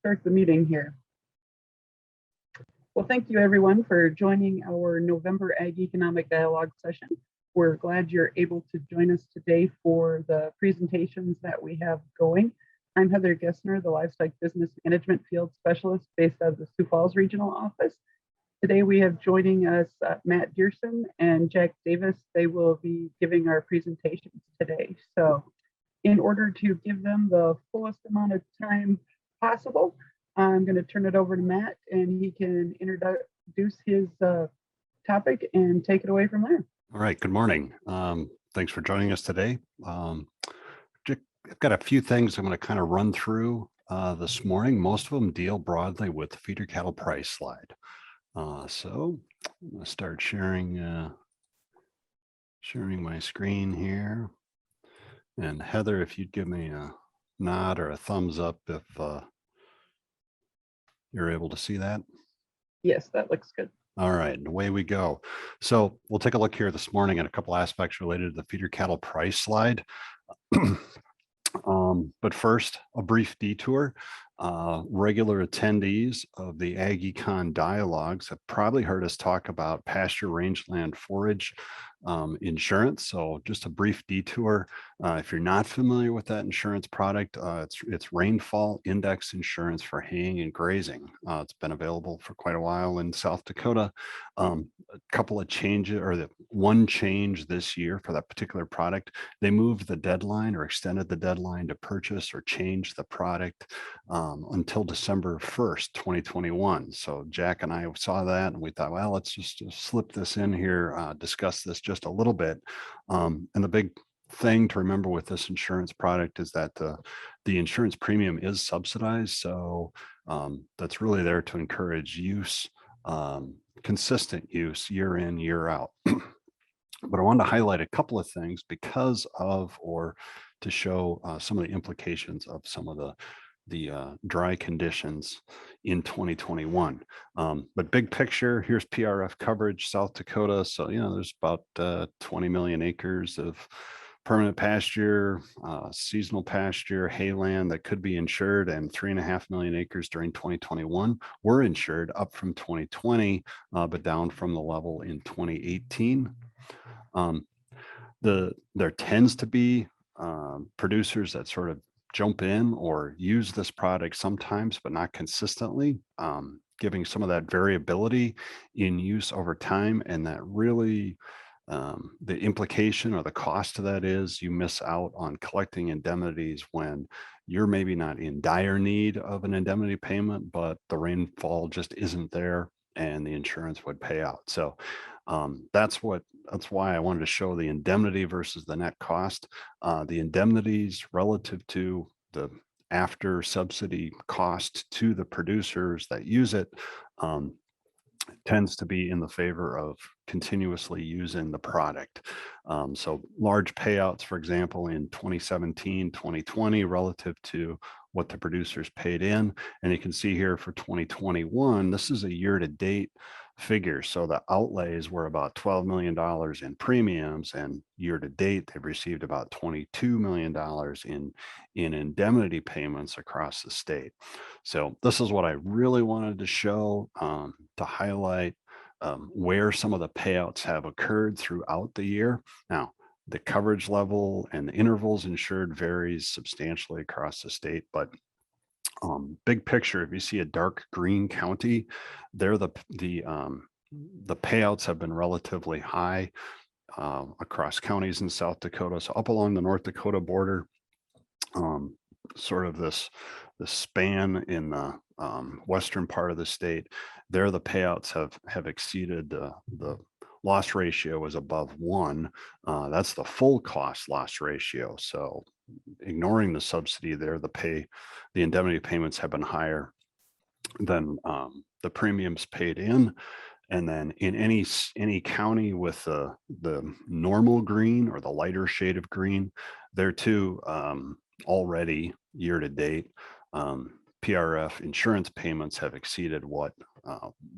start the meeting here. Well, thank you everyone for joining our November Ag Economic Dialogue session. We're glad you're able to join us today for the presentations that we have going. I'm Heather Gessner, the Livestock Business Management Field Specialist based out of the Sioux Falls Regional Office. Today we have joining us Matt Diersen and Jack Davis. They will be giving our presentations today. So in order to give them the fullest amount of time possible, I'm going to turn it over to Matt and he can introduce his topic and take it away from there. All right, good morning. Thanks for joining us today. I've got a few things I'm going to kind of run through this morning. Most of them deal broadly with the feeder cattle price slide. So I'm going to start sharing my screen here. And Heather, if you'd give me a nod or a thumbs up if you're able to see that. Yes, that looks good. All right, away we go. So we'll take a look here this morning at a couple aspects related to the feeder cattle price slide. But first, a brief detour. Regular attendees of the Ag Econ dialogues have probably heard us talk about Pasture, Rangeland, Forage insurance. So just a brief detour. If you're not familiar with that insurance product, it's rainfall index insurance for haying and grazing. It's been available for quite a while in South Dakota. A couple of changes, or the one change this year for that particular product, they moved the deadline or extended the deadline to purchase or change the product until December 1st, 2021. So Jack and I saw that and we thought, well, let's just slip this in here, discuss this just a little bit. And the big thing to remember with this insurance product is that the insurance premium is subsidized. So that's really there to encourage use, consistent use year in, year out. But I wanted to highlight a couple of things because of, or to show some of the implications of some of the dry conditions in 2021. But big picture, here's PRF coverage, South Dakota. So, there's about 20 million acres of permanent pasture, seasonal pasture, hayland that could be insured, and 3.5 million acres during 2021 were insured, up from 2020, but down from the level in 2018. There tends to be producers that sort of jump in or use this product sometimes, but not consistently, giving some of that variability in use over time. And that really, the implication or the cost of that is you miss out on collecting indemnities when you're maybe not in dire need of an indemnity payment, but the rainfall just isn't there and the insurance would pay out. So that's why I wanted to show the indemnity versus the net cost. The indemnities relative to the after subsidy cost to the producers that use it tends to be in the favor of continuously using the product. So large payouts, for example, in 2017, 2020, relative to what the producers paid in. And you can see here for 2021, this is a year-to-date figure. So the outlays were about $12 million in premiums, and year-to-date, they've received about $22 million in indemnity payments across the state. So this is what I really wanted to show, to highlight where some of the payouts have occurred throughout the year. Now, the coverage level and the intervals insured varies substantially across the state, but big picture, if you see a dark green county, there the payouts have been relatively high across counties in South Dakota. So up along the North Dakota border, sort of this span in the western part of the state, there the payouts have exceeded the loss ratio is above 1. That's the full cost loss ratio. So ignoring the subsidy there, the indemnity payments have been higher than the premiums paid in. And then in any county with the normal green or the lighter shade of green, there too, already year to date, PRF insurance payments have exceeded what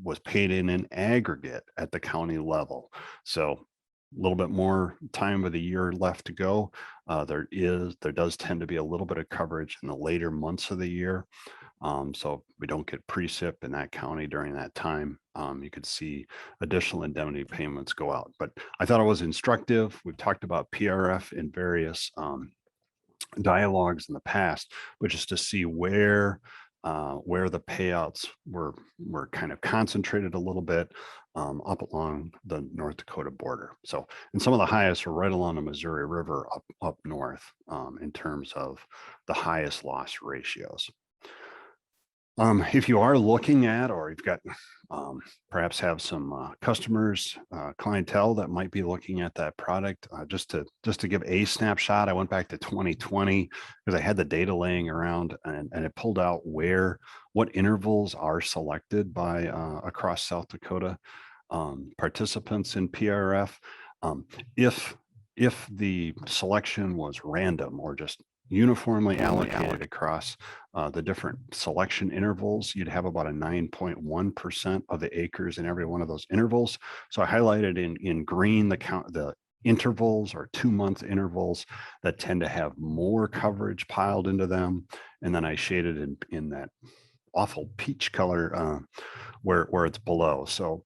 was paid in aggregate at the county level. So little bit more time of the year left to go. There does tend to be a little bit of coverage in the later months of the year. So we don't get precip in that county during that time. You could see additional indemnity payments go out. But I thought it was instructive. We've talked about PRF in various dialogues in the past, but just to see where the payouts were kind of concentrated a little bit up along the North Dakota border. So, and some of the highest are right along the Missouri River up north in terms of the highest loss ratios. If you are looking at, or you've got perhaps have some customers, clientele that might be looking at that product, just to give a snapshot, I went back to 2020 because I had the data laying around, and it pulled out what intervals are selected by across South Dakota participants in PRF. If the selection was random or just uniformly allocated across the different selection intervals, you'd have about a 9.1% of the acres in every one of those intervals. So I highlighted in green the intervals or 2-month intervals that tend to have more coverage piled into them. And then I shaded in that awful peach color where it's below. So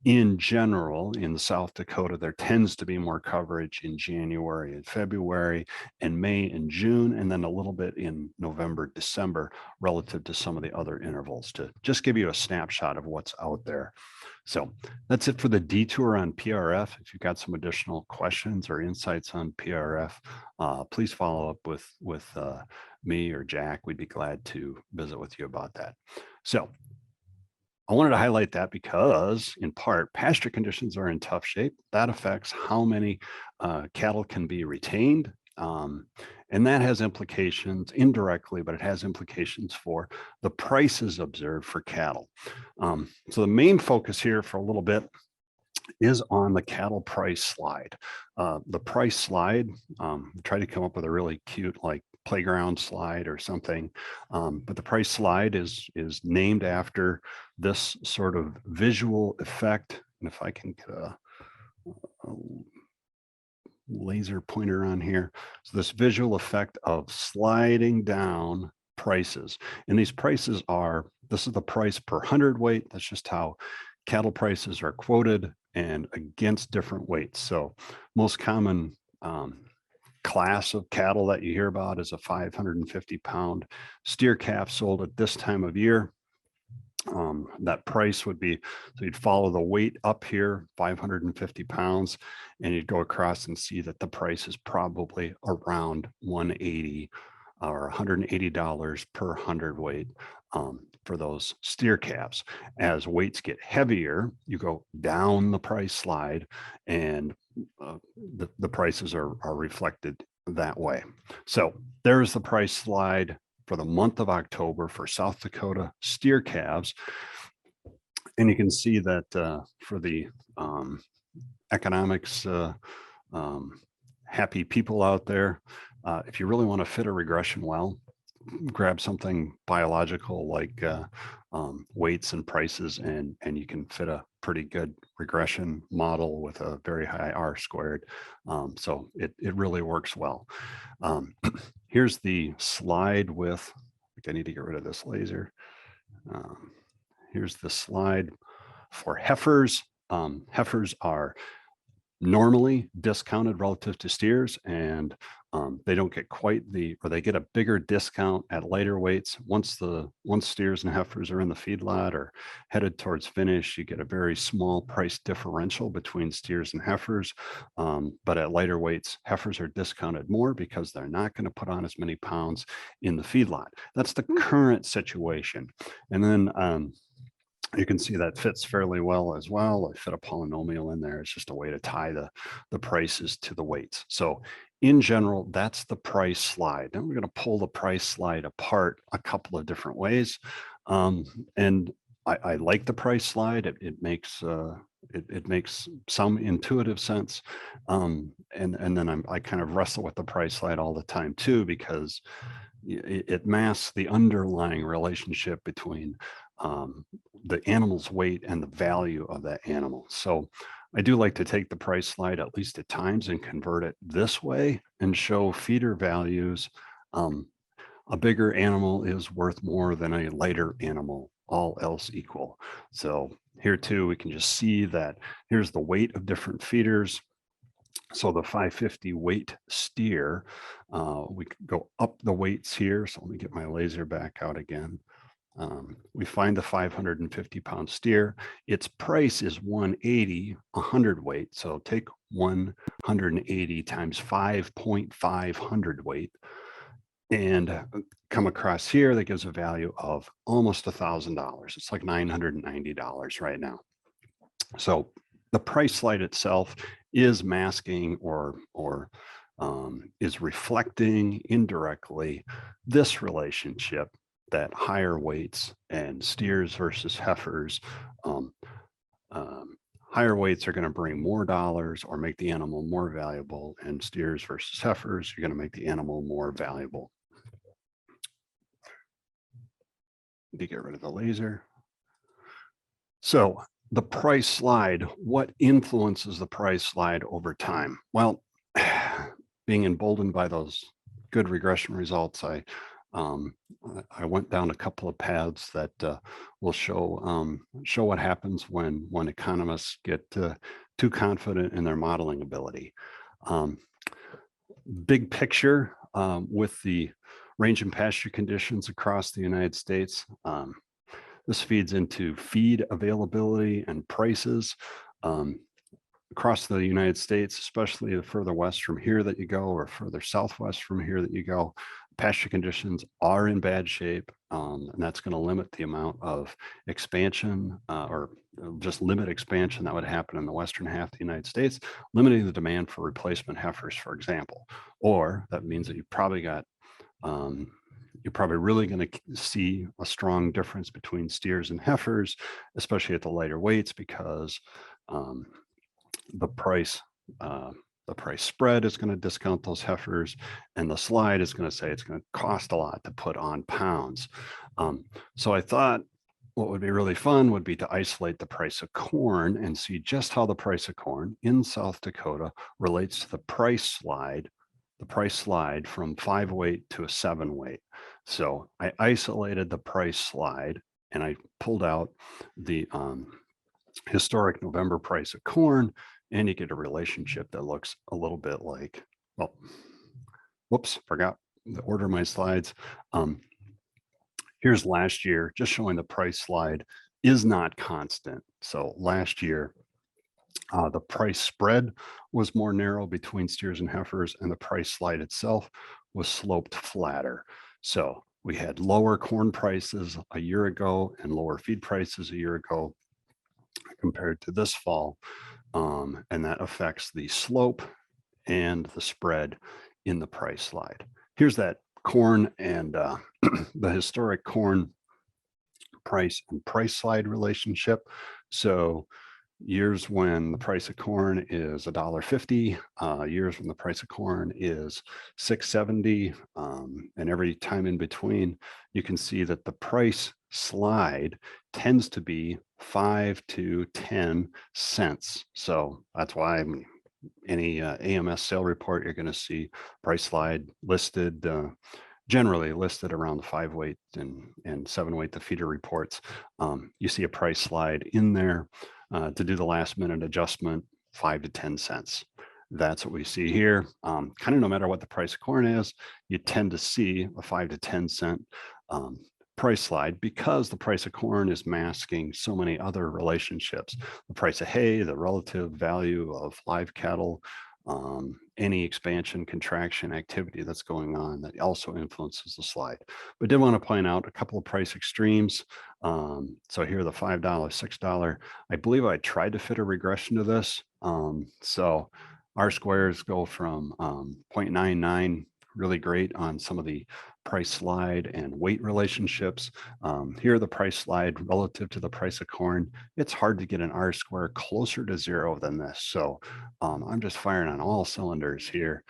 in general, in South Dakota, there tends to be more coverage in January and February and May and June, and then a little bit in November, December, relative to some of the other intervals, to just give you a snapshot of what's out there. So that's it for the detour on PRF. If you've got some additional questions or insights on PRF, please follow up with me or Jack. We'd be glad to visit with you about that. So I wanted to highlight that because, in part, pasture conditions are in tough shape. That affects how many cattle can be retained. And that has implications indirectly, but it has implications for the prices observed for cattle. So the main focus here for a little bit is on the cattle price slide. The price slide, try to come up with a really cute, like, playground slide or something. But the price slide is named after this sort of visual effect. And if I can get a laser pointer on here. So this visual effect of sliding down prices. And these prices this is the price per hundredweight. That's just how cattle prices are quoted and against different weights. So most common class of cattle that you hear about is a 550-pound steer calf sold at this time of year. That price would be, so you'd follow the weight up here, 550 pounds, and you'd go across and see that the price is probably around 180 or $180 per hundredweight for those steer calves. As weights get heavier, you go down the price slide, and the prices are reflected that way. So there's the price slide for the month of October for South Dakota steer calves. And you can see that for the economics happy people out there, if you really want to fit a regression well, grab something biological like weights and prices, and you can fit a pretty good regression model with a very high R squared. So it really works well. Here's the slide with, I need to get rid of this laser. Here's the slide for heifers. Heifers are normally discounted relative to steers, and they don't get quite or they get a bigger discount at lighter weights. Once steers and heifers are in the feedlot or headed towards finish, you get a very small price differential between steers and heifers. But at lighter weights, heifers are discounted more because they're not going to put on as many pounds in the feedlot. That's the current situation. And then you can see that fits fairly well as well. I fit a polynomial in there. It's just a way to tie the prices to the weights. So in general, that's the price slide. And we're going to pull the price slide apart a couple of different ways. And I like the price slide. It makes some intuitive sense. And then I kind of wrestle with the price slide all the time too, because it masks the underlying relationship between the animal's weight and the value of that animal. So I do like to take the price slide at least at times and convert it this way and show feeder values. A bigger animal is worth more than a lighter animal, all else equal. So here too, we can just see that here's the weight of different feeders. So the 550 weight steer, we can go up the weights here. So let me get my laser back out again. We find the 550 pound steer. Its price is 180, 100 weight. So take 180 times 5.5 hundredweight and come across here. That gives a value of almost $1,000. It's like $990 right now. So the price slide itself is masking or is reflecting indirectly this relationship that higher weights and steers versus heifers, higher weights are going to bring more dollars or make the animal more valuable, and steers versus heifers, you're going to make the animal more valuable. To get rid of the laser. So the price slide, what influences the price slide over time? Well, being emboldened by those good regression results, I went down a couple of paths that will show what happens when economists get too confident in their modeling ability. Big picture, with the range and pasture conditions across the United States, this feeds into feed availability and prices across the United States, especially the further west from here that you go, or further southwest from here that you go. Pasture conditions are in bad shape, and that's going to limit the amount of expansion or just limit expansion that would happen in the western half of the United States, limiting the demand for replacement heifers, for example. Or that means that you probably got you're probably really going to see a strong difference between steers and heifers, especially at the lighter weights, because the price spread is going to discount those heifers, and the slide is going to say it's going to cost a lot to put on pounds. So I thought what would be really fun would be to isolate the price of corn and see just how the price of corn in South Dakota relates to the price slide from 5 weight to a 7 weight. So I isolated the price slide and I pulled out the historic November price of corn, and you get a relationship that looks a little bit like, well, whoops, forgot the order of my slides. Here's last year, just showing the price slide is not constant. So last year, the price spread was more narrow between steers and heifers, and the price slide itself was sloped flatter. So we had lower corn prices a year ago and lower feed prices a year ago compared to this fall. And that affects the slope and the spread in the price slide. Here's that corn and the historic corn price and price slide relationship. So years when the price of corn is $1.50, years when the price of corn is $6.70, and every time in between, you can see that the price slide tends to be 5 to 10 cents. So that's why any AMS sale report, you're going to see price slide listed, generally listed around the 5 weight and 7 weight, the feeder reports. You see a price slide in there to do the last minute adjustment, 5 to 10 cents. That's what we see here. Kind of no matter what the price of corn is, you tend to see a 5 to 10 cent price slide because the price of corn is masking so many other relationships. The price of hay, the relative value of live cattle, any expansion, contraction activity that's going on that also influences the slide. But did want to point out a couple of price extremes. So here, the $5, $6, I believe I tried to fit a regression to this. So R squares go from 0.99, really great on some of the price slide and weight relationships. Here, the price slide relative to the price of corn. It's hard to get an R square closer to 0 than this. So I'm just firing on all cylinders here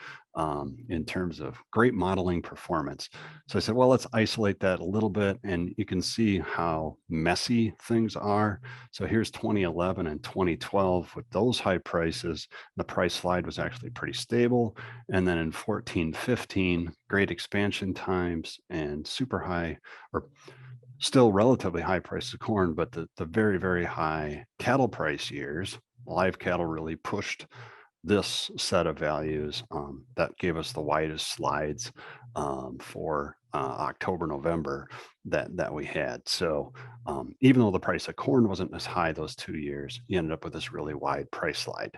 in terms of great modeling performance. So I said, well, let's isolate that a little bit, and you can see how messy things are. So here's 2011 and 2012 with those high prices. The price slide was actually pretty stable. And then in 14, 15, great expansion times and super high, or still relatively high price of corn, but the very, very high cattle price years, live cattle really pushed this set of values. That gave us the widest slides for October, November that we had. So even though the price of corn wasn't as high those 2 years, you ended up with this really wide price slide.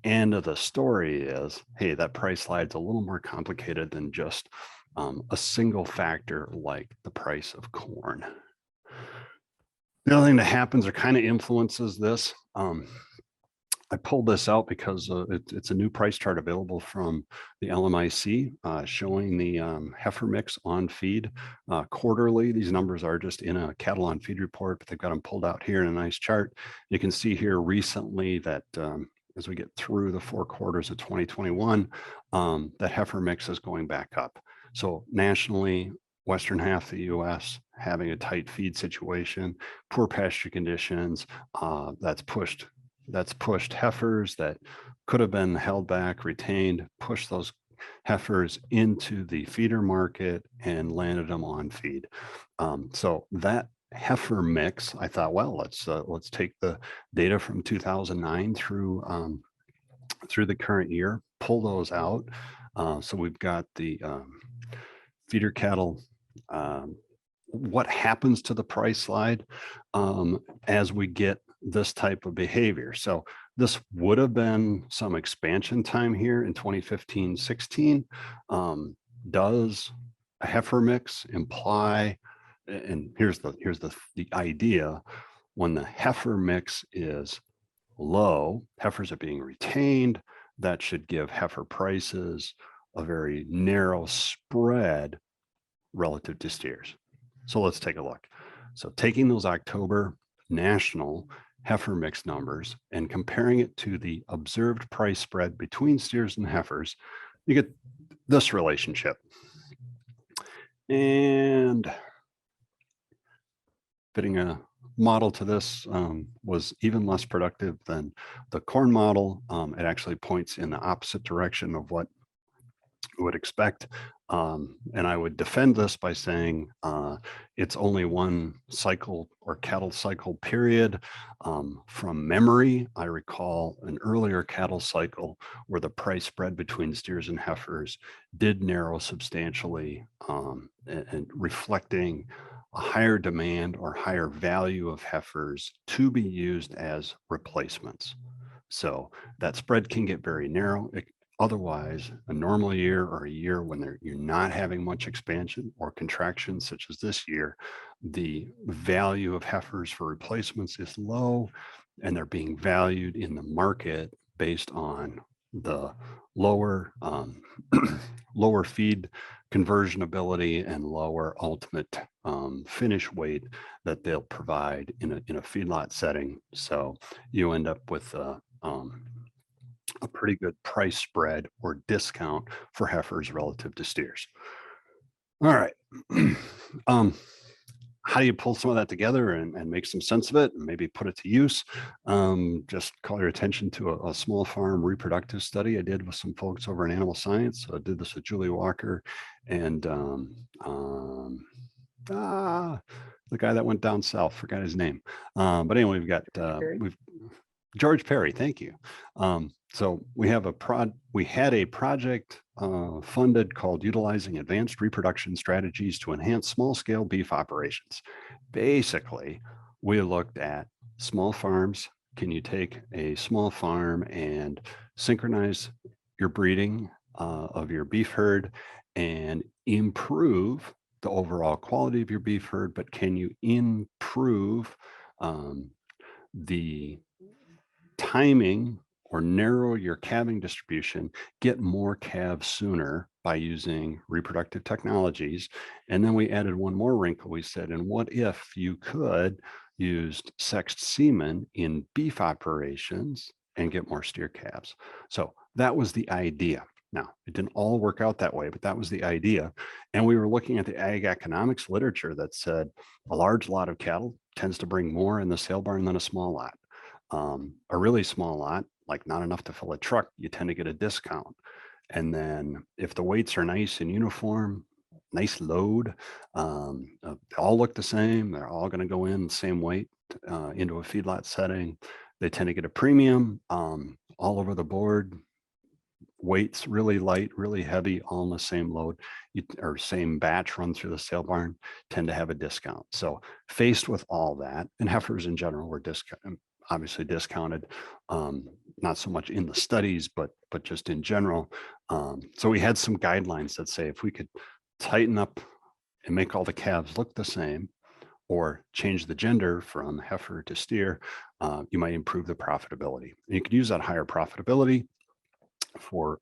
End of the story is, hey, that price slide's a little more complicated than just a single factor like the price of corn. The other thing that happens or kind of influences this, I pulled this out because it's a new price chart available from the LMIC showing the heifer mix on feed quarterly. These numbers are just in a cattle on feed report, but they've got them pulled out here in a nice chart. You can see here recently that as we get through the 4 quarters of 2021, that heifer mix is going back up. So nationally, western half of the US having a tight feed situation, poor pasture conditions, that's pushed heifers that could have been held back, retained, pushed those heifers into the feeder market and landed them on feed. So that heifer mix, I thought, well, let's take the data from 2009 through the current year, pull those out. So we've got the feeder cattle. What happens to the price slide as we get this type of behavior? So this would have been some expansion time here in 2015-16. Does a heifer mix imply, and here's the idea, when the heifer mix is low, heifers are being retained, that should give heifer prices a very narrow spread relative to steers. So let's take a look. So taking those October national heifer mix numbers and comparing it to the observed price spread between steers and heifers, you get this relationship. And fitting a model to this was even less productive than the corn model. It actually points in the opposite direction of what you would expect. And I would defend this by saying it's only one cycle or cattle cycle period. From memory, I recall an earlier cattle cycle where the price spread between steers and heifers did narrow substantially, and reflecting a higher demand or higher value of heifers to be used as replacements. So that spread can get very narrow. Otherwise, a normal year or a year when you're not having much expansion or contraction, such as this year, the value of heifers for replacements is low, and they're being valued in the market based on the lower lower feed conversion ability and lower ultimate finish weight that they'll provide in a feedlot setting. So you end up with a pretty good price spread or discount for heifers relative to steers. All right. How do you pull some of that together and make some sense of it and maybe put it to use? Just call your attention to a small farm reproductive study I did with some folks over in animal science. So I did this with Julie Walker and the guy that went down south, forgot his name. But anyway, we've got George Perry, thank you. So we had a project funded called Utilizing Advanced Reproduction Strategies to Enhance Small-Scale Beef Operations. Basically, we looked at small farms. Can you take a small farm and synchronize your breeding of your beef herd and improve the overall quality of your beef herd, but can you improve the timing or narrow your calving distribution, get more calves sooner by using reproductive technologies. And then we added one more wrinkle. We said, and what if you could use sexed semen in beef operations and get more steer calves? So that was the idea. Now, it didn't all work out that way, but that was the idea. And we were looking at the ag economics literature that said a large lot of cattle tends to bring more in the sale barn than a small lot. A really small lot, like not enough to fill a truck, you tend to get a discount. And then if the weights are nice and uniform, nice load, they all look the same, they're all going to go in the same weight into a feedlot setting, they tend to get a premium all over the board. Weights really light, really heavy, all in the same load or same batch run through the sale barn, tend to have a discount. So faced with all that, and heifers in general were obviously discounted, not so much in the studies, but just in general. So we had some guidelines that say if we could tighten up and make all the calves look the same, or change the gender from heifer to steer, you might improve the profitability. And you could use that higher profitability for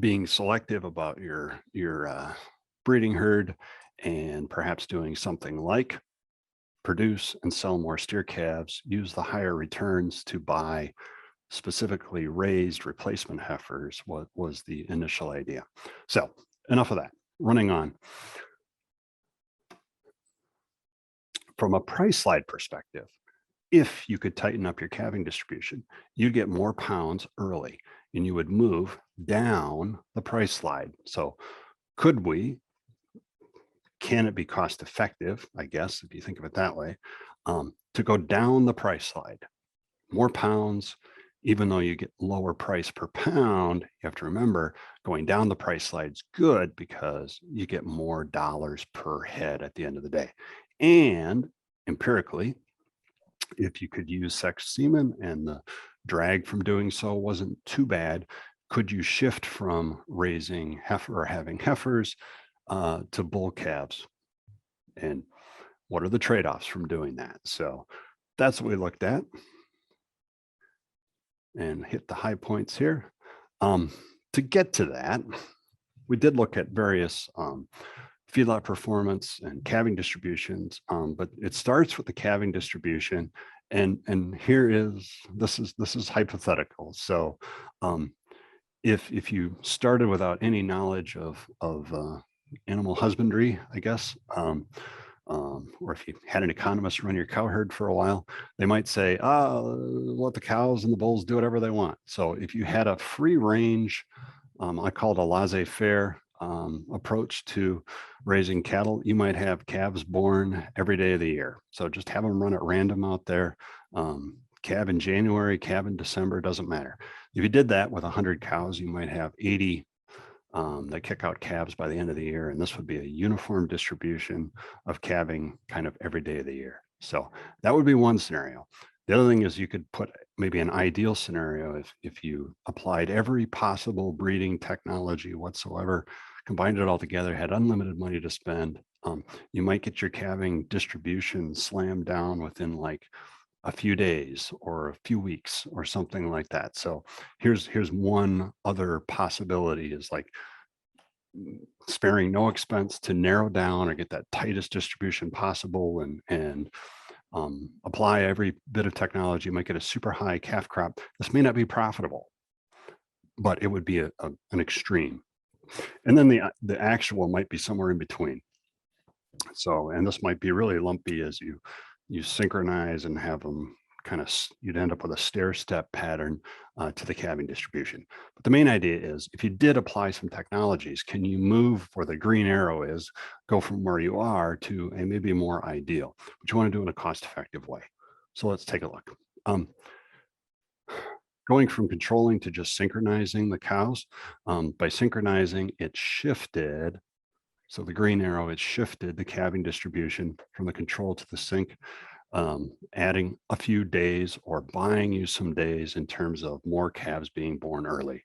being selective about your breeding herd, and perhaps doing something like produce and sell more steer calves, use the higher returns to buy specifically raised replacement heifers. What was the initial idea? So enough of that, running on. From a price slide perspective, if you could tighten up your calving distribution, you'd get more pounds early and you would move down the price slide. So can it be cost effective, I guess, if you think of it that way, to go down the price slide? More pounds, even though you get lower price per pound, you have to remember going down the price slide is good because you get more dollars per head at the end of the day. And empirically, if you could use sexed semen and the drag from doing so wasn't too bad, could you shift from raising heifer or having heifers to bull calves? And what are the trade-offs from doing that? So that's what we looked at and hit the high points here. To get to that, we did look at various feedlot performance and calving distributions, but it starts with the calving distribution. And this is hypothetical. So if you started without any knowledge of animal husbandry, I guess, or if you had an economist run your cow herd for a while, they might say, let the cows and the bulls do whatever they want. So if you had a free range, I call it a laissez-faire approach to raising cattle, you might have calves born every day of the year. So just have them run at random out there. Calve in January, calve in December, doesn't matter. If you did that with 100 cows, you might have 80 that kick out calves by the end of the year. And this would be a uniform distribution of calving kind of every day of the year. So that would be one scenario. The other thing is you could put maybe an ideal scenario if you applied every possible breeding technology whatsoever, combined it all together, had unlimited money to spend, you might get your calving distribution slammed down within like a few days or a few weeks or something like that. So here's one other possibility is like sparing no expense to narrow down or get that tightest distribution possible and apply every bit of technology, make it a super high calf crop. This may not be profitable, but it would be an extreme. And then the actual might be somewhere in between. So, and this might be really lumpy as you synchronize and have them kind of, you'd end up with a stair step pattern to the calving distribution. But the main idea is if you did apply some technologies, can you move where the green arrow is, go from where you are to a maybe more ideal, but you want to do it in a cost effective way. So let's take a look. Going from controlling to just synchronizing the cows, by synchronizing, it shifted. So the green arrow, it shifted the calving distribution from the control to the sync, adding a few days or buying you some days in terms of more calves being born early.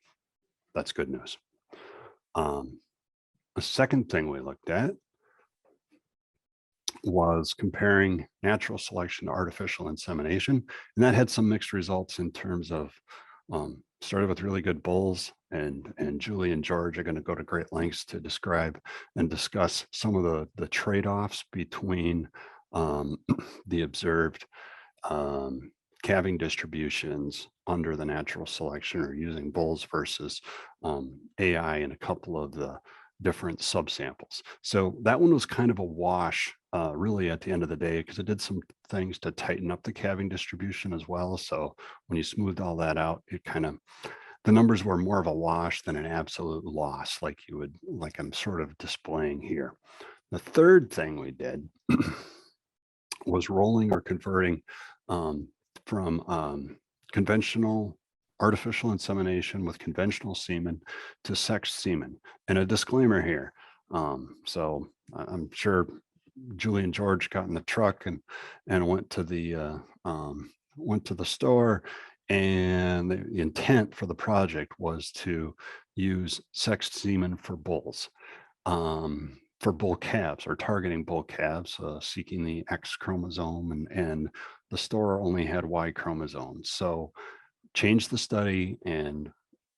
That's good news. The second thing we looked at was comparing natural selection to artificial insemination, and that had some mixed results in terms of started with really good bulls, and Julie and George are going to go to great lengths to describe and discuss some of the trade-offs between the observed calving distributions under the natural selection or using bulls versus AI in a couple of the different subsamples. So that one was kind of a wash really at the end of the day, because it did some things to tighten up the calving distribution as well. So when you smoothed all that out, it kind of, the numbers were more of a wash than an absolute loss, like I'm sort of displaying here. The third thing we did was rolling or converting from conventional artificial insemination with conventional semen to sexed semen. And a disclaimer here. So I'm sure Julie and George got in the truck and went to the store, and the intent for the project was to use sexed semen for bulls. For bull calves, or targeting bull calves, seeking the X chromosome, and the store only had Y chromosomes. So changed the study and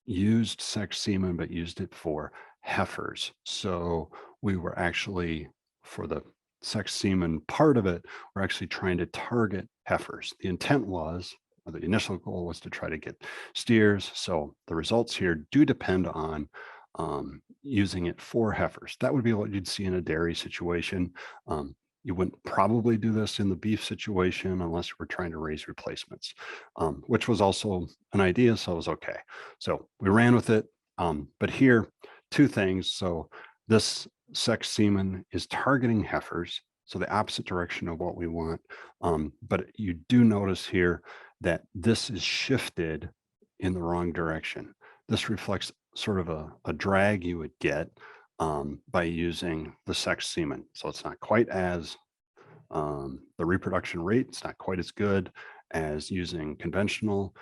used sex semen, but used it for heifers. So we were actually, for the sex semen part of it, we're actually trying to target heifers. The intent was, or the initial goal was, to try to get steers. So the results here do depend on using it for heifers. That would be what you'd see in a dairy situation. You wouldn't probably do this in the beef situation unless we're trying to raise replacements, which was also an idea, so it was okay. So we ran with it. But here, two things. So this sex semen is targeting heifers, so the opposite direction of what we want. But you do notice here that this is shifted in the wrong direction. This reflects sort of a drag you would get by using the sex semen. So it's not quite as, the reproduction rate, it's not quite as good as using conventional.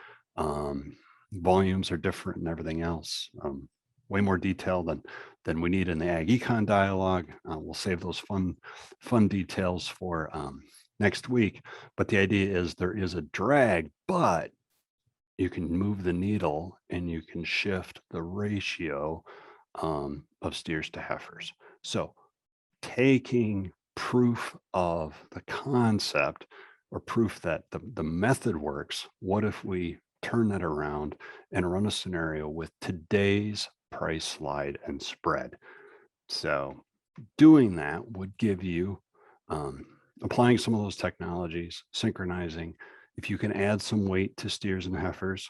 Volumes are different and everything else. Way more detail than we need in the Ag Econ dialogue. We'll save those fun details for next week. But the idea is there is a drag, but you can move the needle and you can shift the ratio of steers to heifers. So taking proof of the concept, or proof that the method works, what if we turn that around and run a scenario with today's price slide and spread? So doing that would give you, applying some of those technologies, synchronizing, if you can add some weight to steers and heifers,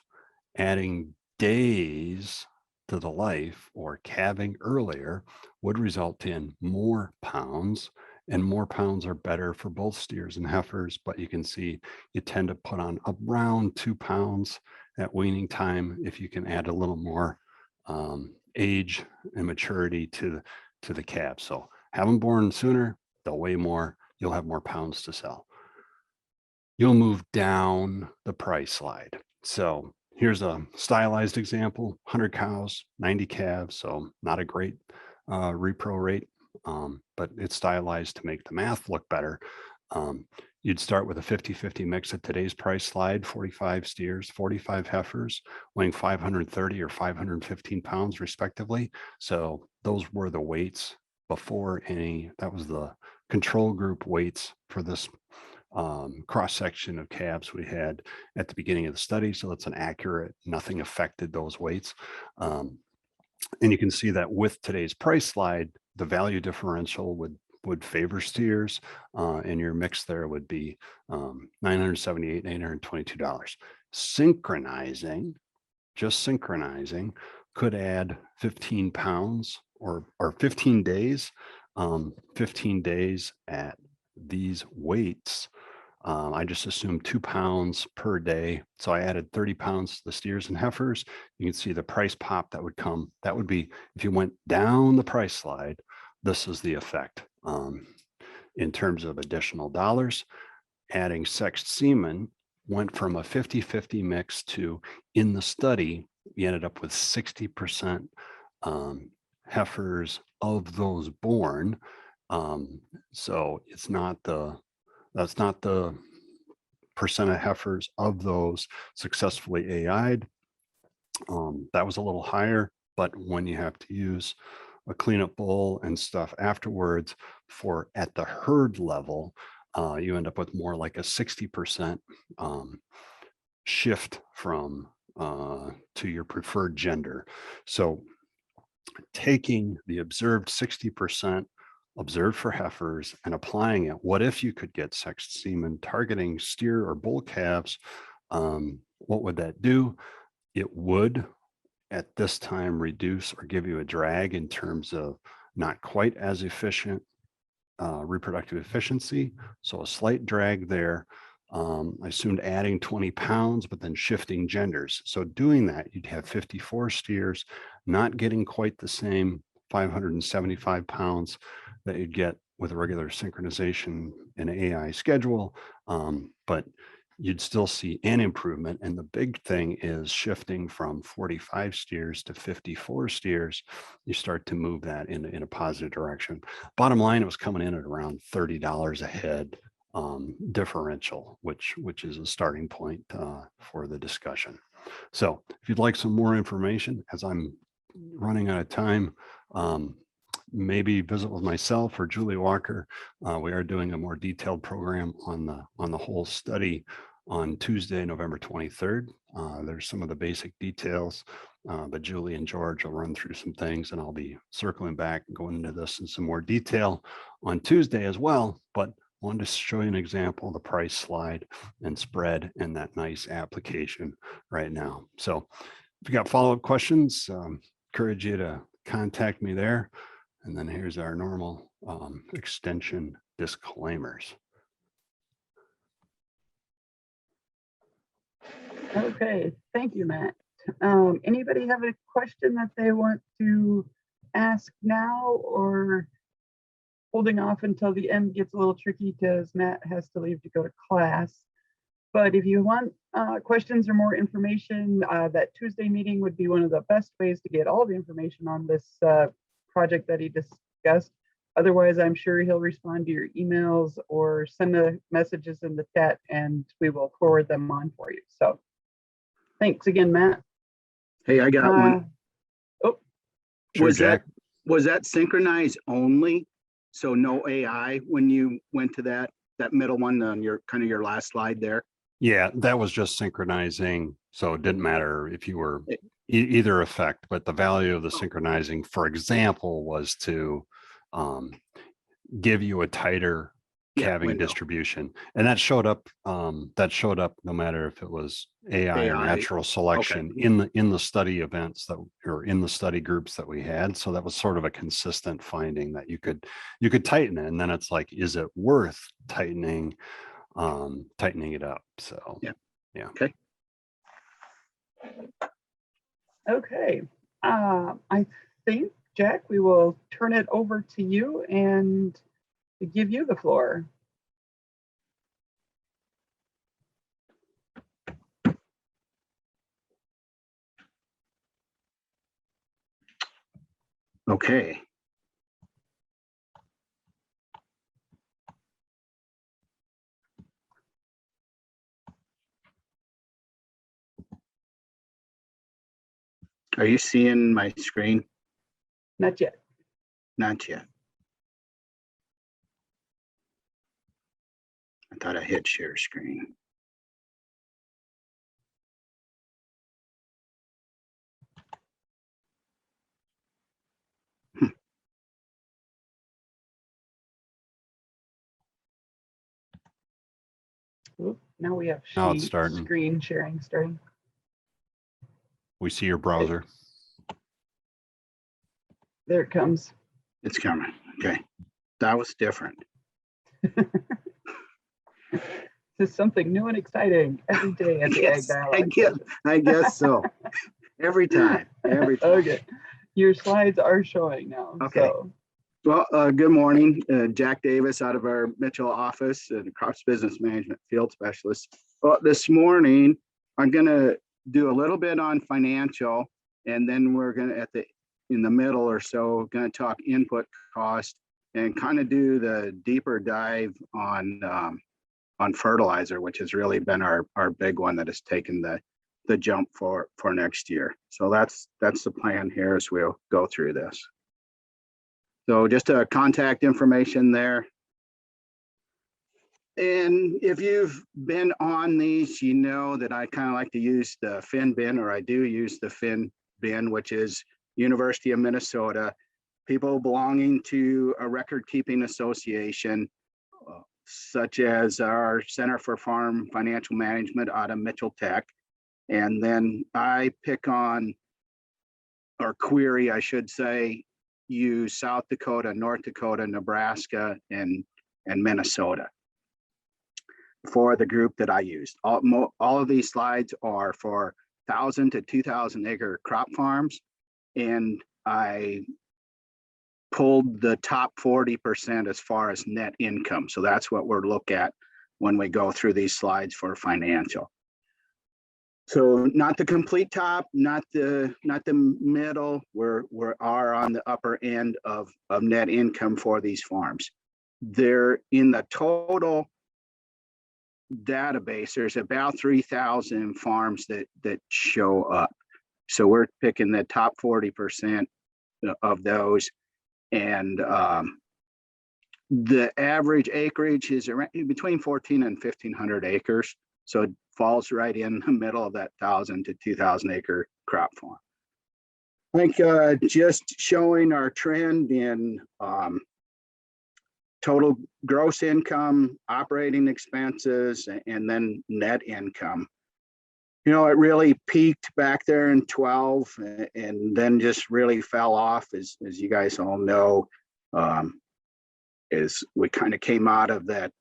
adding days to the life or calving earlier would result in more pounds, and more pounds are better for both steers and heifers. But you can see you tend to put on around 2 pounds at weaning time if you can add a little more age and maturity to the calf. So have them born sooner, they'll weigh more, you'll have more pounds to sell. You'll move down the price slide. So here's a stylized example: 100 cows, 90 calves. So not a great repro rate, but it's stylized to make the math look better. You'd start with a 50-50 mix at today's price slide: 45 steers, 45 heifers, weighing 530 or 515 pounds respectively. So those were the weights before any, that was the control group weights for this cross section of calves we had at the beginning of the study. So that's an accurate, nothing affected those weights. And you can see that with today's price slide, the value differential would favor steers, and your mix there would be $978, $822. Synchronizing, just synchronizing, could add 15 pounds or 15 days, 15 days at these weights. I just assumed 2 pounds per day. So I added 30 pounds to the steers and heifers. You can see the price pop that would come. That would be, if you went down the price slide, this is the effect. In terms of additional dollars, adding sexed semen went from a 50-50 mix to, in the study, we ended up with 60% heifers of those born So it's not that's not the percent of heifers of those successfully AI'd. That was a little higher, but when you have to use a cleanup bowl and stuff afterwards for at the herd level, you end up with more like a 60% shift from to your preferred gender. So taking the observed 60% observed for heifers and applying it, what if you could get sexed semen targeting steer or bull calves? What would that do? It would at this time reduce or give you a drag in terms of not quite as efficient reproductive efficiency. So a slight drag there. I assumed adding 20 pounds, but then shifting genders. So doing that, you'd have 54 steers, not getting quite the same 575 pounds that you'd get with a regular synchronization and AI schedule. But you'd still see an improvement. And the big thing is shifting from 45 steers to 54 steers. You start to move that in a positive direction. Bottom line, it was coming in at around $30 a head differential, which is a starting point for the discussion. So if you'd like some more information, as I'm running out of time, maybe visit with myself or Julie Walker. We are doing a more detailed program on the whole study on Tuesday, November 23rd. There's some of the basic details, but Julie and George will run through some things, and I'll be circling back and going into this in some more detail on Tuesday as well. But I wanted to show you an example of the price slide and spread and that nice application right now. So if you got follow-up questions, encourage you to contact me there. And then here's our normal extension disclaimers. Okay, thank you, Matt. Anybody have a question that they want to ask now, or holding off until the end gets a little tricky because Matt has to leave to go to class? But if you want questions or more information, that Tuesday meeting would be one of the best ways to get all the information on this project that he discussed. Otherwise, I'm sure he'll respond to your emails or send the messages in the chat, and we will forward them on for you. So thanks again, Matt. Hey, I got one. Oh, Sure, Jack. Was that synchronized only? So no AI when you went to that middle one on your your last slide there? Yeah, that was just synchronizing. So it didn't matter if you were either effect, but the value of the synchronizing, for example, was to give you a tighter calving distribution. And that showed up no matter if it was AI or natural selection in the study events that or in the study groups that we had. So that was sort of a consistent finding that you could tighten it. And then it's like, is it worth tightening it up? So yeah. Okay. I think, Jack, we will turn it over to you and give you the floor. Okay. Are you seeing my screen? Not yet. Not yet. I thought I hit share screen. Oop, now we have Now it's starting. Screen sharing starting. We see your browser. There it comes. It's coming. Okay. That was different. This is something new and exciting every day at the Ag Dialogue. I guess so. Every time. Okay. Your slides are showing now. Okay. So. Well, good morning. Jack Davis out of our Mitchell office and Crops Business Management Field Specialist. Well, this morning, I'm going to do a little bit on financial, and then we're going to, in the middle or so, going to talk input cost and kind of do the deeper dive on fertilizer, which has really been our big one that has taken the jump for next year. So that's the plan here as we'll go through this. So just a contact information there. And if you've been on these, you know that I kind of like to use the Fin bin, or I do use the Fin bin, which is University of Minnesota, people belonging to a record-keeping association, such as our Center for Farm Financial Management out of Mitchell Tech. And then I pick on, or query, I should say, use South Dakota, North Dakota, Nebraska, and Minnesota for the group that I used. All of these slides are for 1,000 to 2,000 acre crop farms, and I pulled the top 40% as far as net income. So that's what we're looking at when we go through these slides for financial. So not the complete top, not the middle. We are on the upper end of net income for these farms. They're in the total database. There's about 3,000 farms that show up. So we're picking the top 40% of those, and the average acreage is around between 14 and 1,500 acres. So it falls right in the middle of that 1,000 to 2,000 acre crop farm. I think just showing our trend in total gross income, operating expenses, and then net income. You know, it really peaked back there in 12 and then just really fell off, as you guys all know, as we kind of came out of that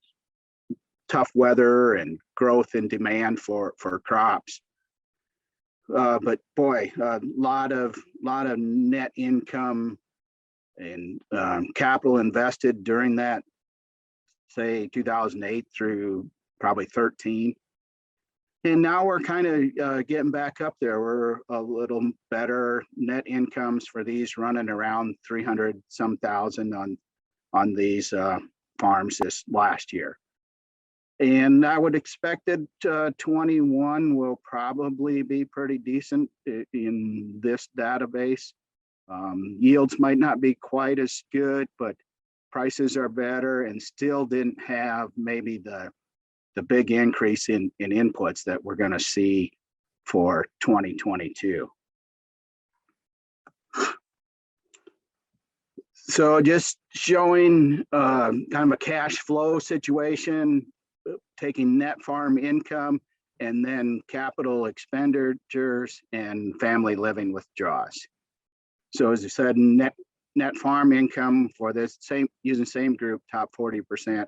tough weather and growth in demand for crops. But boy, a lot of net income and capital invested during that, say 2008 through probably 13. And now we're kind of getting back up there. We're a little better. Net incomes for these running around 300 some thousand on these farms this last year. And I would expect that 21 will probably be pretty decent in this database. Yields might not be quite as good, but prices are better, and still didn't have maybe the big increase in inputs that we're going to see for 2022. So just showing kind of a cash flow situation, taking net farm income and then capital expenditures and family living withdrawals. So as I said, net farm income for this using same group, top 40%, a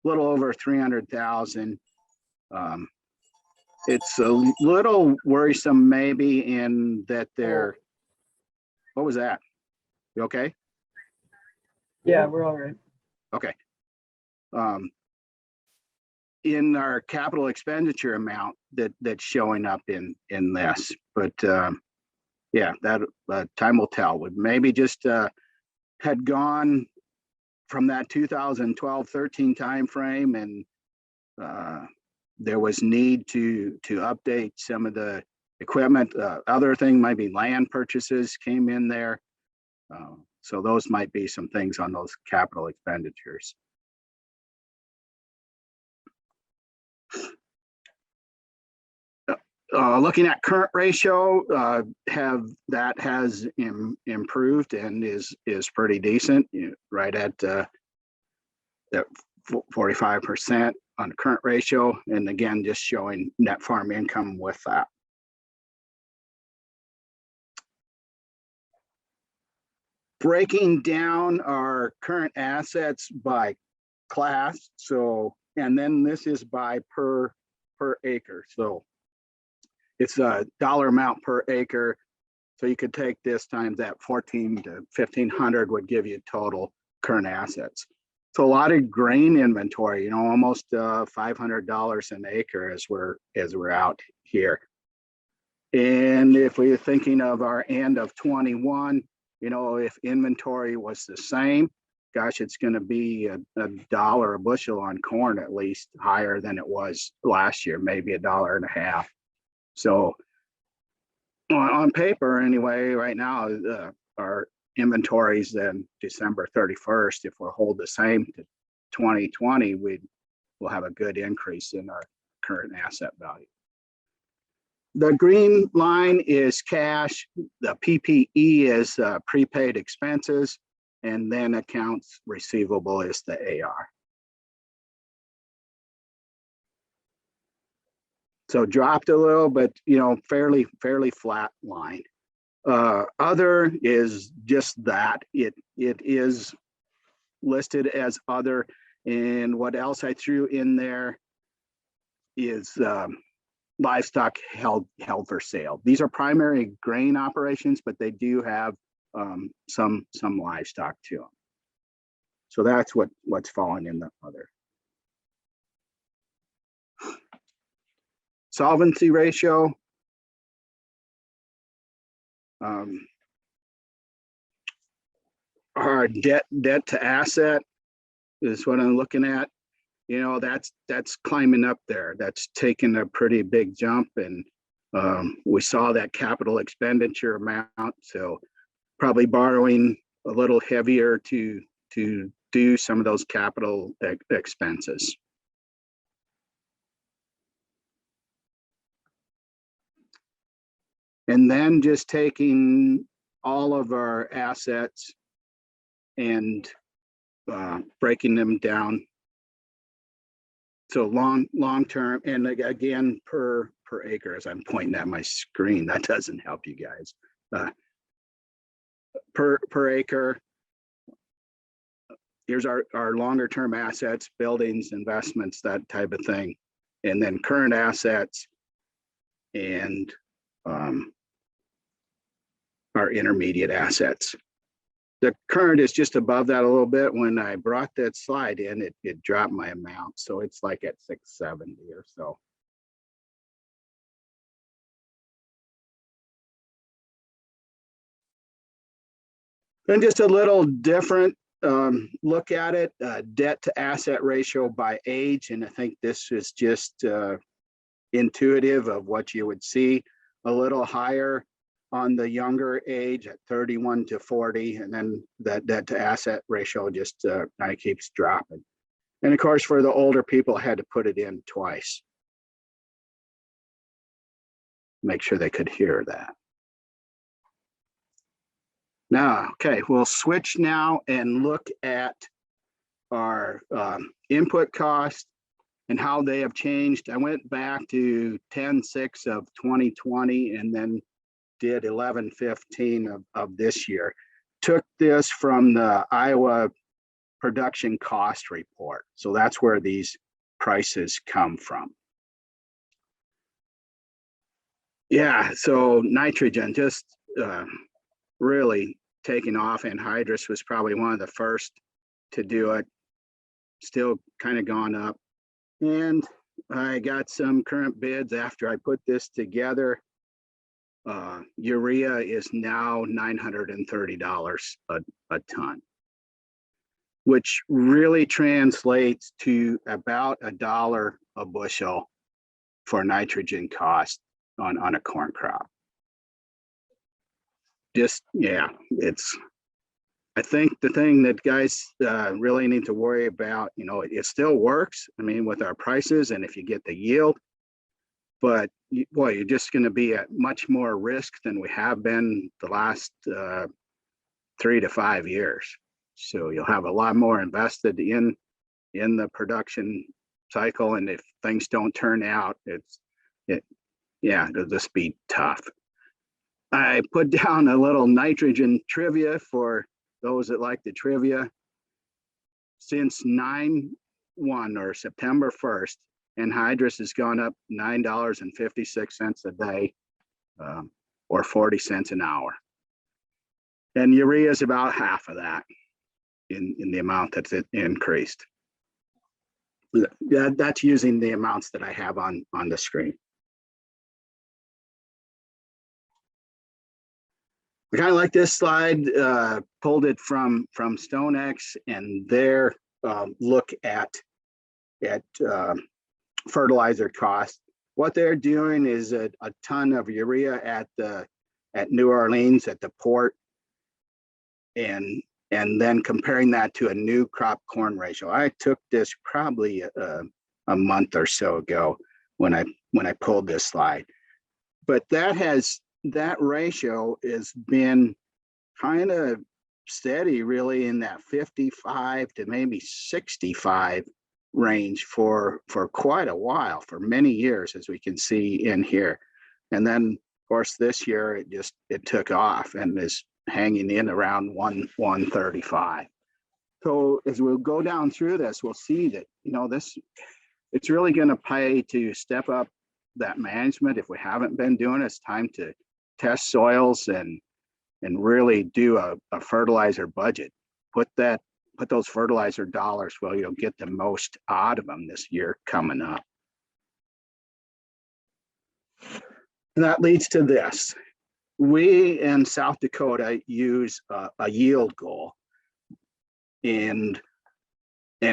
little over 300,000. It's a little worrisome maybe in that they're, what was that? You okay? Yeah, we're all right. Okay. In our capital expenditure amount that's showing up in this, but yeah, that time will tell. Would maybe just had gone from that 2012-13 time frame, and there was need to update some of the equipment. Other thing might be land purchases came in there, so those might be some things on those capital expenditures. Looking at current ratio, has improved and is pretty decent, right at that 45% on the current ratio, and again just showing net farm income with that. Breaking down our current assets by class, so, and then this is by per acre, so it's a dollar amount per acre. So you could take this times that 14 to 1,500 would give you total current assets. So a lot of grain inventory, almost $500 an acre as we're out here. And if we're thinking of our end of 21, if inventory was the same, gosh, it's going to be a dollar a bushel on corn, at least higher than it was last year, maybe $1.50. So on paper anyway, right now, our inventories then December 31st, if we'll hold the same to 2020, we'll have a good increase in our current asset value. The green line is cash, the PPE is prepaid expenses, and then accounts receivable is the AR. So dropped a little, but fairly flat line. Other is just that. It is listed as other, and what else I threw in there is livestock held for sale. These are primary grain operations, but they do have some livestock to them. So that's what's falling in the other. Solvency ratio. Our debt to asset is what I'm looking at. That's climbing up there. That's taken a pretty big jump, and we saw that capital expenditure amount. So probably borrowing a little heavier to do some of those capital expenses. And then just taking all of our assets and breaking them down. So long term, and again per acre, as I'm pointing at my screen, that doesn't help you guys. Per acre, here's our longer term assets, buildings, investments, that type of thing, and then current assets and our intermediate assets. The current is just above that a little bit. When I brought that slide in, it dropped my amount. So it's like at 670 or so. And just a little different look at it, debt to asset ratio by age. And I think this is just intuitive of what you would see. A little higher on the younger age at 31 to 40, and then that debt to asset ratio just kind of keeps dropping. And of course, for the older people, I had to put it in twice. Make sure they could hear that. Now, okay, we'll switch now and look at our input costs and how they have changed. I went back to 10/6 of 2020 and then did 11/15 of this year. Took this from the Iowa production cost report. So that's where these prices come from. Yeah, so nitrogen just really taking off. Anhydrous was probably one of the first to do it. Still kind of gone up. And I got some current bids after I put this together. Urea is now $930 a ton, which really translates to about $1 a bushel for nitrogen cost on a corn crop. Just, yeah, I think the thing that guys really need to worry about, it still works. I mean, with our prices and if you get the yield, but boy, you're just going to be at much more risk than we have been the last 3 to 5 years. So you'll have a lot more invested in the production cycle, and if things don't turn out, it'll just be tough. I put down a little nitrogen trivia for those that like the trivia. Since 9/1 or September 1st, anhydrous has gone up $9.56 a day, or 40 cents an hour. And urea is about half of that in the amount that's increased. That's using the amounts that I have on the screen. I kind of like this slide, pulled it from StoneX and their look at fertilizer costs. What they're doing is a ton of urea at New Orleans at the port, and then comparing that to a new crop corn ratio. I took this probably a month or so ago when I pulled this slide, but that ratio has been kind of steady, really, in that 55 to maybe 65 range for quite a while, for many years, as we can see in here. And then, of course, this year it took off and is hanging in around 135. So as we'll go down through this, we'll see that, you know, it's really going to pay to step up that management. If we haven't been doing it, it's time to test soils and really do a fertilizer budget. Put those fertilizer dollars where you'll get the most out of them this year coming up. And that leads to this. We in South Dakota use a yield goal and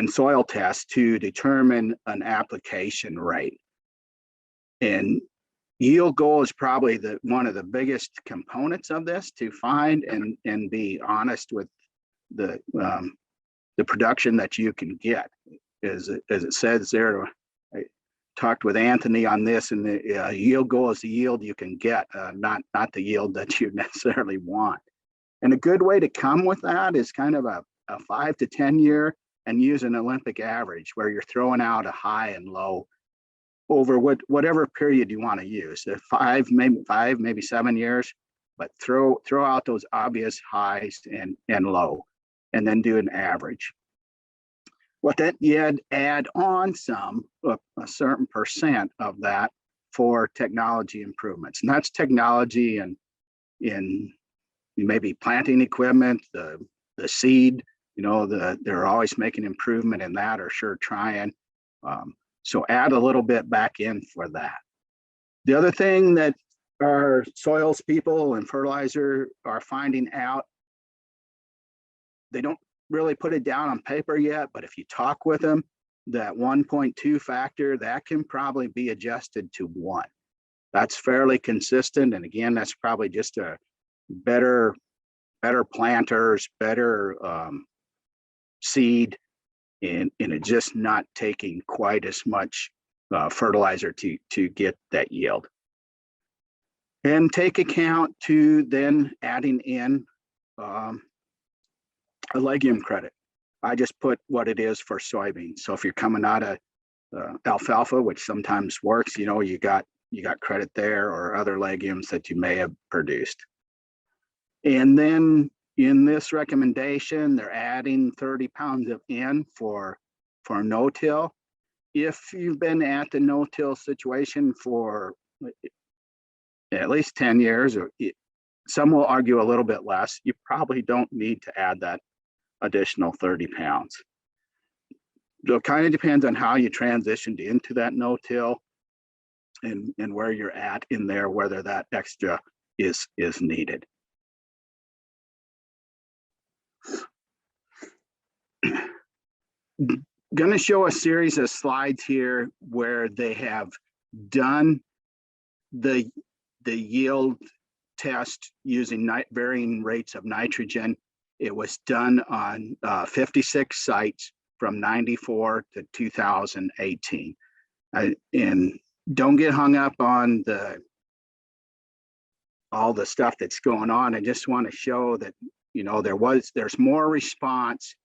soil tests to determine an application rate. And yield goal is probably one of the biggest components of this to find and be honest with the production that you can get. As it says there, I talked with Anthony on this, and the yield goal is the yield you can get, not the yield that you necessarily want. And a good way to come with that is kind of a 5 to 10 year and use an Olympic average where you're throwing out a high and low over whatever period you want to use. 5, maybe 7 years, but throw out those obvious highs and low, and then do an average. What that you add on a certain percent of that for technology improvements, and that's technology in maybe planting equipment, the seed. You know, they're always making improvement in that, or sure trying. So add a little bit back in for that. The other thing that our soils people and fertilizer are finding out, they don't really put it down on paper yet, but if you talk with them, that 1.2 factor, that can probably be adjusted to 1. That's fairly consistent. And again, that's probably just a better planters, better seed, and it's just not taking quite as much fertilizer to get that yield. And take account to then adding in a legume credit. I just put what it is for soybeans. So if you're coming out of alfalfa, which sometimes works, you know, you got credit there, or other legumes that you may have produced. And then in this recommendation, they're adding 30 pounds of N for no-till. If you've been at the no-till situation for at least 10 years, or some will argue a little bit less, you probably don't need to add that additional 30 pounds. So it kind of depends on how you transitioned into that no-till and where you're at in there, whether that extra is needed. Going to show a series of slides here where they have done the yield test using varying rates of nitrogen. It was done on 56 sites from 94 to 2018. And don't get hung up on all the stuff that's going on. I just want to show that, you know, there's more response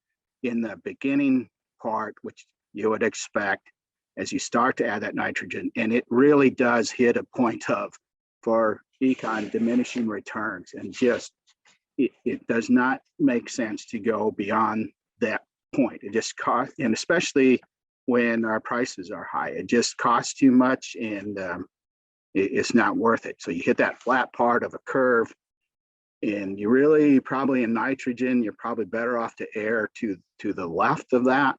in the beginning part, which you would expect as you start to add that nitrogen. And it really does hit a point of, for econ, diminishing returns. And just, it does not make sense to go beyond that point. It just costs, and especially when our prices are high, it just costs too much, and it's not worth it. So you hit that flat part of a curve, and you really probably in nitrogen, you're probably better off to err to the left of that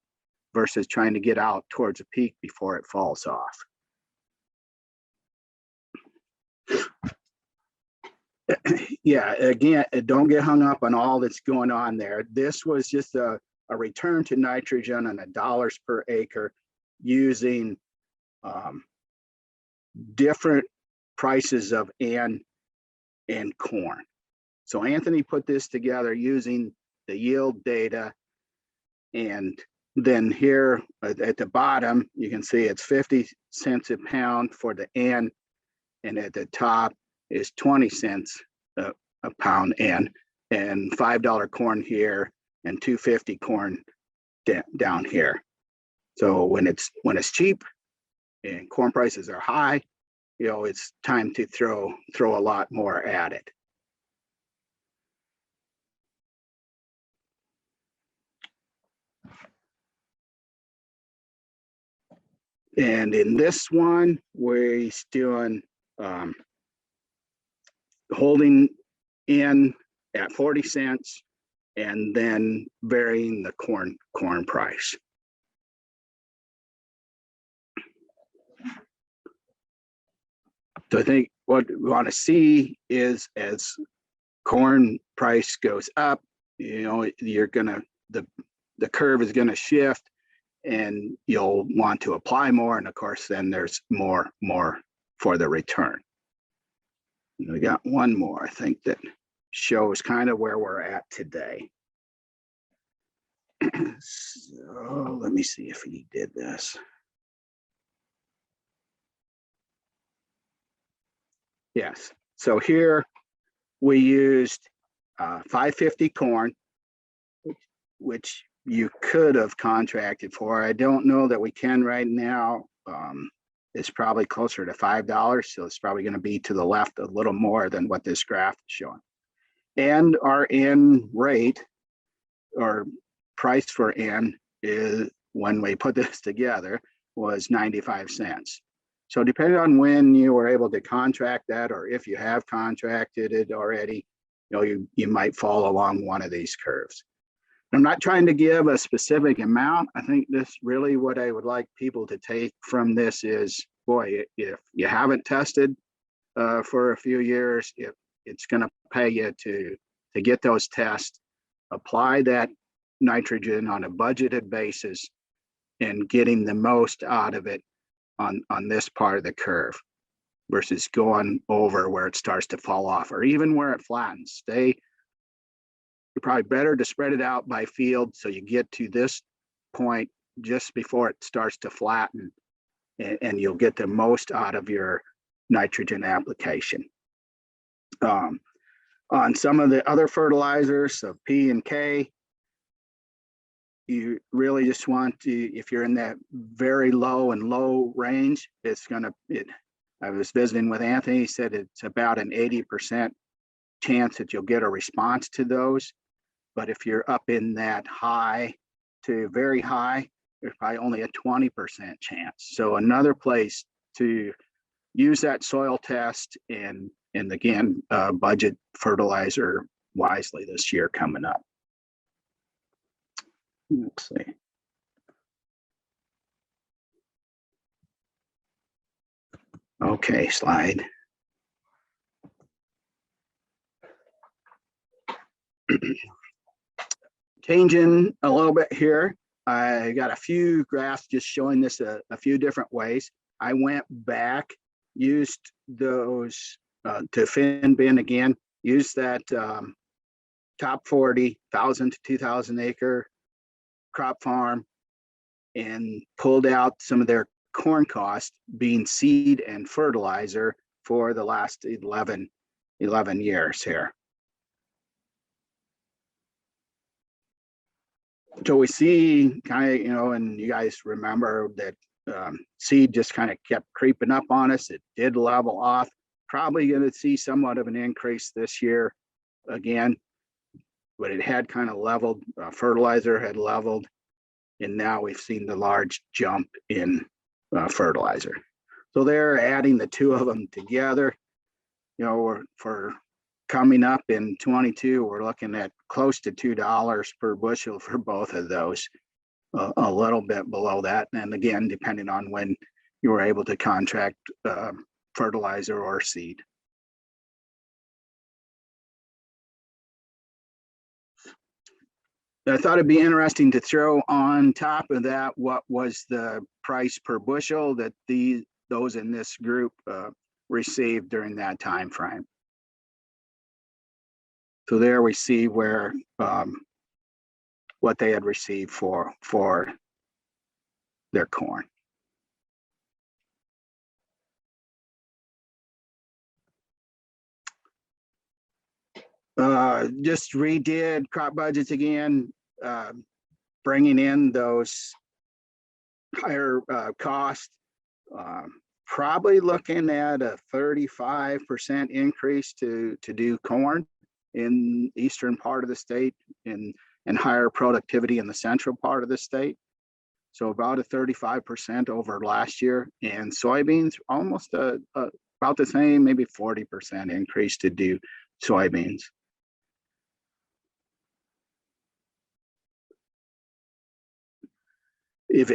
versus trying to get out towards a peak before it falls off. yeah, again, don't get hung up on all that's going on there. This was just a return to nitrogen on $1 per acre using different prices of N and corn. So Anthony put this together using the yield data, and then here at the bottom, you can see it's 50 cents a pound for the N, and at the top is 20 cents a pound N, and $5 corn here and $2.50 corn down here. So when it's cheap and corn prices are high, you know, it's time to throw a lot more at it. And in this one, we're doing holding in at 40 cents and then varying the corn price. So I think what we want to see is as corn price goes up, you know, you're gonna the curve is gonna shift, and you'll want to apply more, and of course then there's more for the return. We got one more, I think, that shows kind of where we're at today. So let me see if he did this. Yes, so here we used 550 corn, which you could have contracted for. I don't know that we can right now. It's probably closer to $5, so it's probably going to be to the left a little more than what this graph is showing. And our N rate or price for N is, when we put this together, was 95 cents. So depending on when you were able to contract that, or if you have contracted it already, you know, you might fall along one of these curves. I'm not trying to give a specific amount. I think this really what I would like people to take from this is, boy, if you haven't tested for a few years, it's going to pay you to get those tests, apply that nitrogen on a budgeted basis, and getting the most out of it on this part of the curve versus going over where it starts to fall off, or even where it flattens. You're probably better to spread it out by field so you get to this point just before it starts to flatten, and you'll get the most out of your nitrogen application. On some of the other fertilizers, so P and K, you really just want to, if you're in that very low and low range, I was visiting with Anthony, he said it's about an 80% chance that you'll get a response to those. But if you're up in that high to very high, there's probably only a 20% chance. So another place to use that soil test, and again, budget fertilizer wisely this year coming up. Let's see. Okay, slide. Changing a little bit here. I got a few graphs just showing this a few different ways. I went back, used those to fin bin again, used that top 40, 1,000 to 2,000 acre crop farm, and pulled out some of their corn cost being seed and fertilizer for the last 11 years here. So we see kind of, you know, and you guys remember that seed just kind of kept creeping up on us. It did level off. Probably going to see somewhat of an increase this year again, but it had kind of leveled. Fertilizer had leveled, and now we've seen the large jump in fertilizer. So they're adding the two of them together. You know, for coming up in 22, we're looking at close to $2 per bushel for both of those, a little bit below that. And again, depending on when you were able to contract fertilizer or seed. I thought it'd be interesting to throw on top of that what was the price per bushel that those in this group received during that time frame. So there we see where what they had received for their corn. Just redid crop budgets again, bringing in those higher costs. Probably looking at a 35% increase to do corn in the eastern part of the state and higher productivity in the central part of the state. So about a 35% over last year, and soybeans almost about the same, maybe 40% increase to do soybeans. If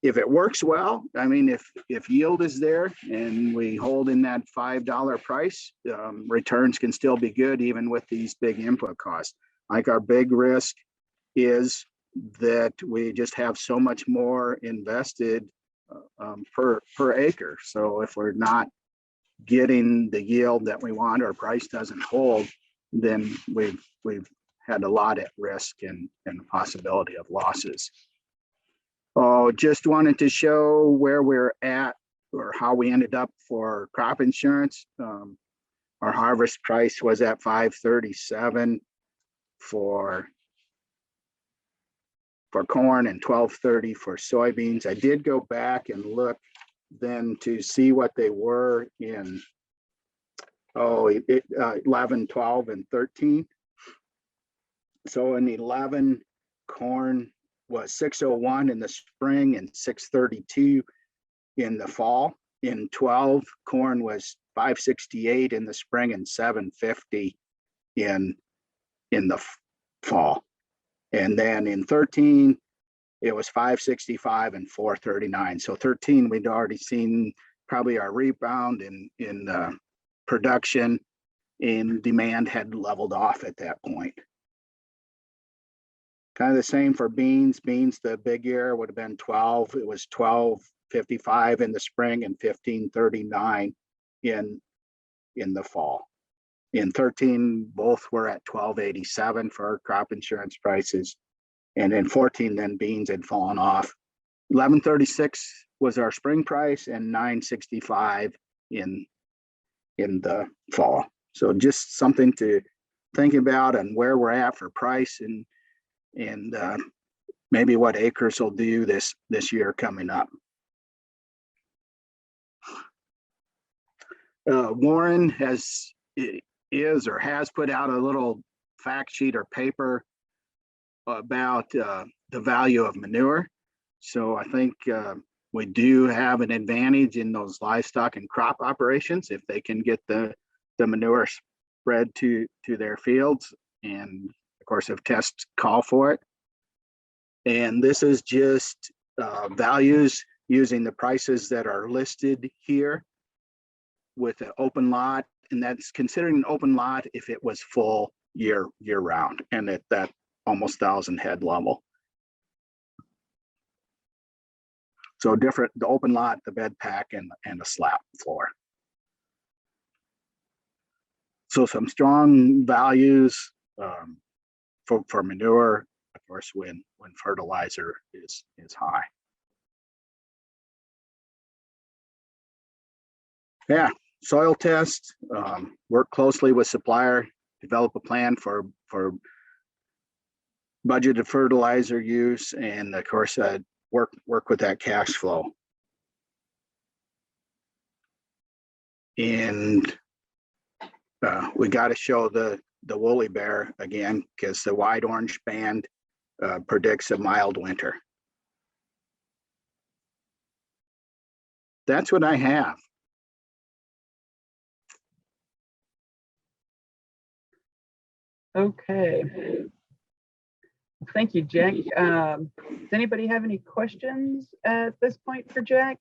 it works well, I mean, if yield is there and we hold in that $5 price, returns can still be good even with these big input costs. Like our big risk is that we just have so much more invested per acre. So if we're not getting the yield that we want, or price doesn't hold, then we've had a lot at risk and the possibility of losses. Oh, just wanted to show where we're at or how we ended up for crop insurance. Our harvest price was at $5.37 for corn and $12.30 for soybeans. I did go back and look then to see what they were in 11, 12, and 13. So in 11, corn was $6.01 in the spring and $6.32 in the fall. In 12, corn was $5.68 in the spring and $7.50 in the fall. And then in 13, it was $5.65 and $4.39. So 13, we'd already seen probably our rebound in production, and demand had leveled off at that point. Kind of the same for beans. Beans, the big year would have been 12. It was $12.55 in the spring and $15.39 in the fall. In 13, both were at $12.87 for our crop insurance prices. And in 14, then beans had fallen off. $11.36 was our spring price and $9.65 in the fall. So just something to think about and where we're at for price and maybe what acres will do this year coming up. Warren has put out a little fact sheet or paper about the value of manure. So I think we do have an advantage in those livestock and crop operations if they can get the manure spread to their fields, and of course if tests call for it. And this is just values using the prices that are listed here with an open lot, and that's considering an open lot if it was full year round and at that almost 1,000 head level. So different, the open lot, the bed pack, and the slab floor. So some strong values for manure, of course, when fertilizer is high. Yeah, soil test, work closely with supplier, develop a plan for budgeted fertilizer use, and of course work with that cash flow. And we got to show the woolly bear again, because the wide orange band predicts a mild winter. That's what I have. Okay. Thank you, Jack. Does anybody have any questions at this point for Jack?